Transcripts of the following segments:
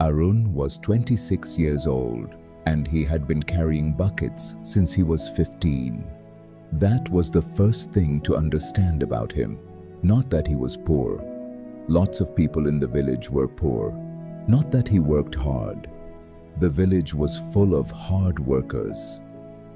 Arun was 26 years old, and he had been carrying buckets since he was 15. That was the first thing to understand about him. Not that he was poor. Lots of people in the village were poor. Not that he worked hard. The village was full of hard workers.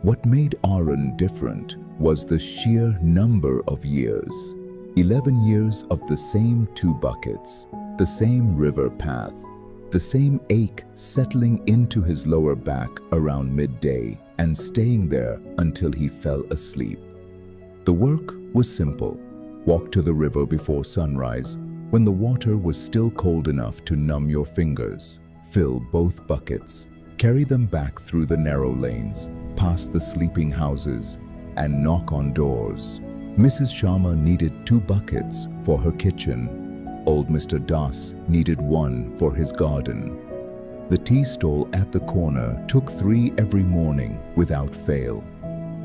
What made Arun different was the sheer number of years. 11 years of the same 2 buckets, the same river path, the same ache settling into his lower back around midday and staying there until he fell asleep. The work was simple. Walk to the river before sunrise, when the water was still cold enough to numb your fingers. Fill both buckets, carry them back through the narrow lanes, past the sleeping houses, and knock on doors. Mrs. Sharma needed 2 buckets for her kitchen. Old Mr. Das needed 1 for his garden. The tea stall at the corner took 3 every morning without fail.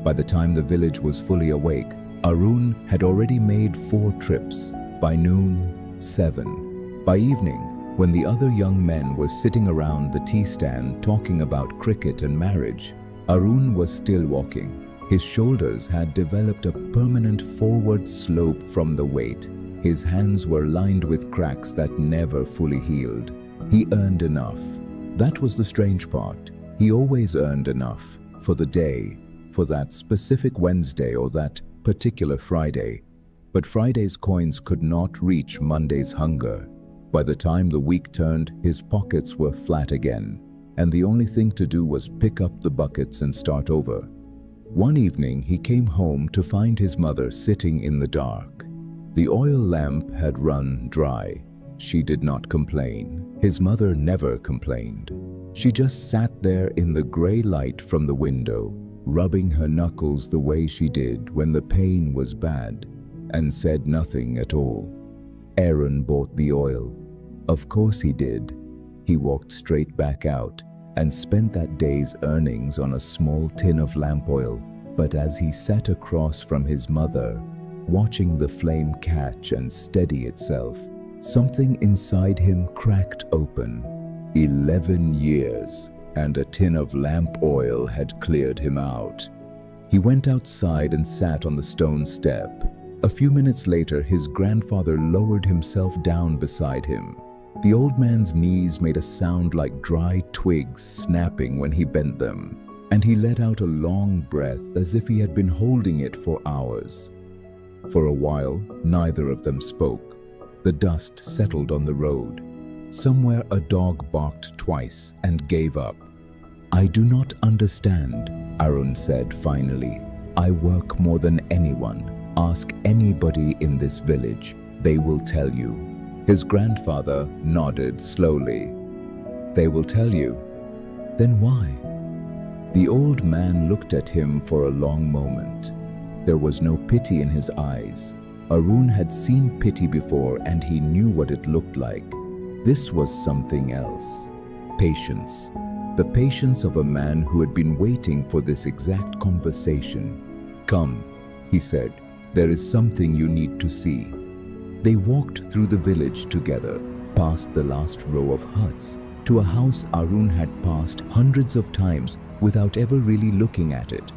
By the time the village was fully awake, Arun had already made 4 trips. By noon, 7. By evening, when the other young men were sitting around the tea stand talking about cricket and marriage, Arun was still walking. His shoulders had developed a permanent forward slope from the weight. His hands were lined with cracks that never fully healed. He earned enough. That was the strange part. He always earned enough for the day, for that specific Wednesday or that particular Friday. But Friday's coins could not reach Monday's hunger. By the time the week turned, his pockets were flat again, and the only thing to do was pick up the buckets and start over. One evening, he came home to find his mother sitting in the dark. The oil lamp had run dry. She did not complain. His mother never complained. She just sat there in the gray light from the window, rubbing her knuckles the way she did when the pain was bad, and said nothing at all. Aaron bought the oil. Of course he did. He walked straight back out and spent that day's earnings on a small tin of lamp oil. But as he sat across from his mother, watching the flame catch and steady itself, something inside him cracked open. 11 years, and a tin of lamp oil had cleared him out. He went outside and sat on the stone step. A few minutes later, his grandfather lowered himself down beside him. The old man's knees made a sound like dry twigs snapping when he bent them, and he let out a long breath as if he had been holding it for hours. For a while, neither of them spoke. The dust settled on the road. Somewhere a dog barked twice and gave up. "I do not understand," Arun said finally. "I work more than anyone. Ask anybody in this village. They will tell you." His grandfather nodded slowly. "They will tell you? Then why?" The old man looked at him for a long moment. There was no pity in his eyes. Arun had seen pity before, and he knew what it looked like. This was something else. Patience. The patience of a man who had been waiting for this exact conversation. "Come," he said. "There is something you need to see." They walked through the village together, past the last row of huts, to a house Arun had passed hundreds of times without ever really looking at it.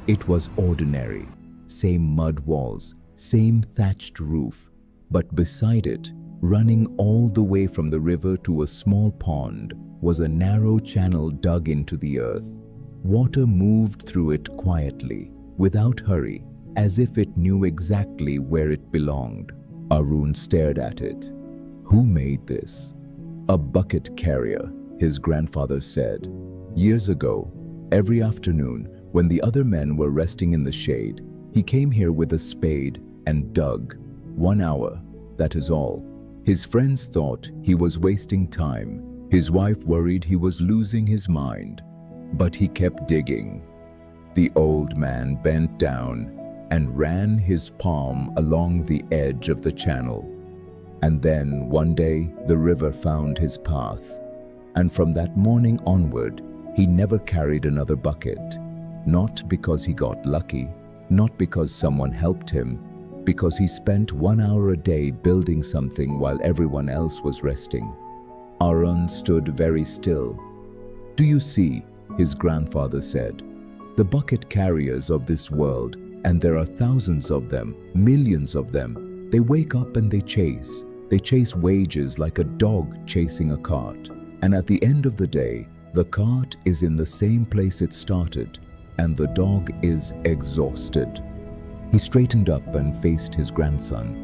It was ordinary. Same mud walls, same thatched roof, but beside it, running all the way from the river to a small pond, was a narrow channel dug into the earth. Water moved through it quietly, without hurry, as if it knew exactly where it belonged. Arun stared at it. "Who made this?" "A bucket carrier," his grandfather said. "Years ago, every afternoon, when the other men were resting in the shade, he came here with a spade and dug. 1 hour, that is all. His friends thought he was wasting time. His wife worried he was losing his mind. But he kept digging." The old man bent down and ran his palm along the edge of the channel. And then, one day, the river found his path. And from that morning onward, he never carried another bucket. Not because he got lucky, not because someone helped him, because he spent 1 hour a day building something while everyone else was resting. Arun stood very still. "Do you see?" his grandfather said. "The bucket carriers of this world, and there are thousands of them, millions of them. They wake up and they chase. They chase wages like a dog chasing a cart. And at the end of the day, the cart is in the same place it started, and the dog is exhausted." He straightened up and faced his grandson.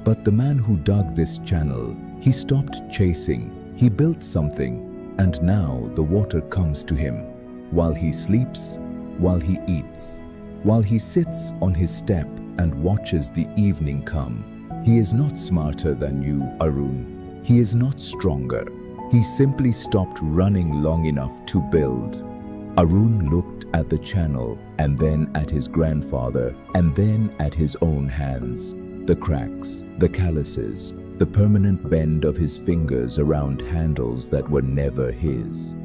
"But the man who dug this channel, he stopped chasing. He built something, and now the water comes to him. While he sleeps, while he eats, while he sits on his step and watches the evening come. He is not smarter than you, Arun. He is not stronger. He simply stopped running long enough to build." Arun looked at the channel, and then at his grandfather, and then at his own hands. The cracks, the calluses, the permanent bend of his fingers around handles that were never his.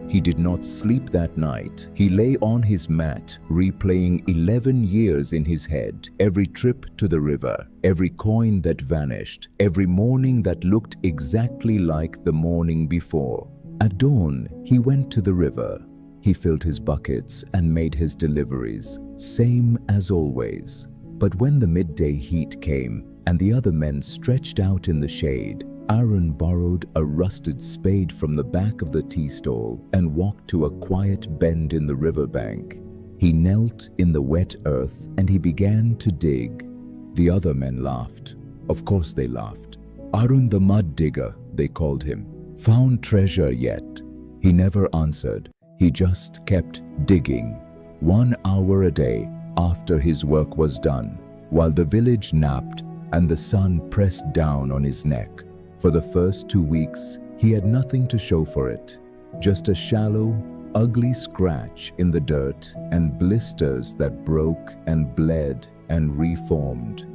He did not sleep that night. He lay on his mat, replaying 11 years in his head, every trip to the river, every coin that vanished, every morning that looked exactly like the morning before. At dawn, he went to the river. He filled his buckets and made his deliveries, same as always. But when the midday heat came and the other men stretched out in the shade, Arun borrowed a rusted spade from the back of the tea stall and walked to a quiet bend in the riverbank. He knelt in the wet earth and he began to dig. The other men laughed. Of course they laughed. "Arun the mud digger," they called him. "Found treasure yet?" He never answered. He just kept digging. 1 hour a day after his work was done, while the village napped and the sun pressed down on his neck. For the first 2 weeks, he had nothing to show for it, just a shallow, ugly scratch in the dirt and blisters that broke and bled and reformed.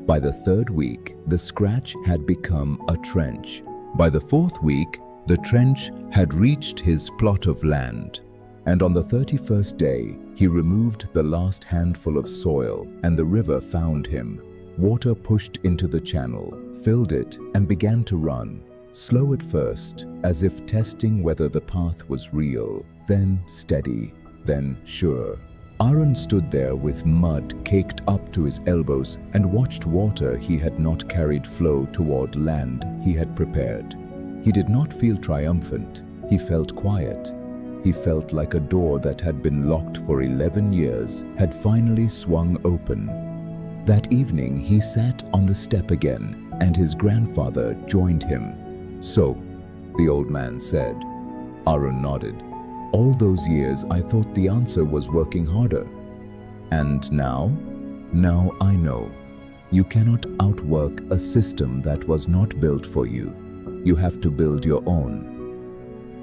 By the 3rd week, the scratch had become a trench. By the 4th week, the trench had reached his plot of land. And on the 31st day, he removed the last handful of soil, and the river found him. Water pushed into the channel, filled it, and began to run. Slow at first, as if testing whether the path was real, then steady, then sure. Arun stood there with mud caked up to his elbows and watched water he had not carried flow toward land he had prepared. He did not feel triumphant. He felt quiet. He felt like a door that had been locked for 11 years had finally swung open. That evening, he sat on the step again, and his grandfather joined him. "So," the old man said. Arun nodded. "All those years I thought the answer was working harder. And now? Now I know. You cannot outwork a system that was not built for you. You have to build your own."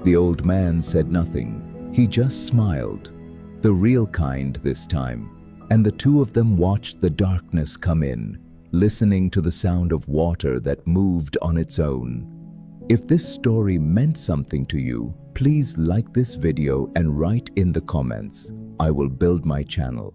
The old man said nothing. He just smiled, the real kind this time, and the two of them watched the darkness come in, listening to the sound of water that moved on its own. If this story meant something to you, please like this video and write in the comments. I will build my channel.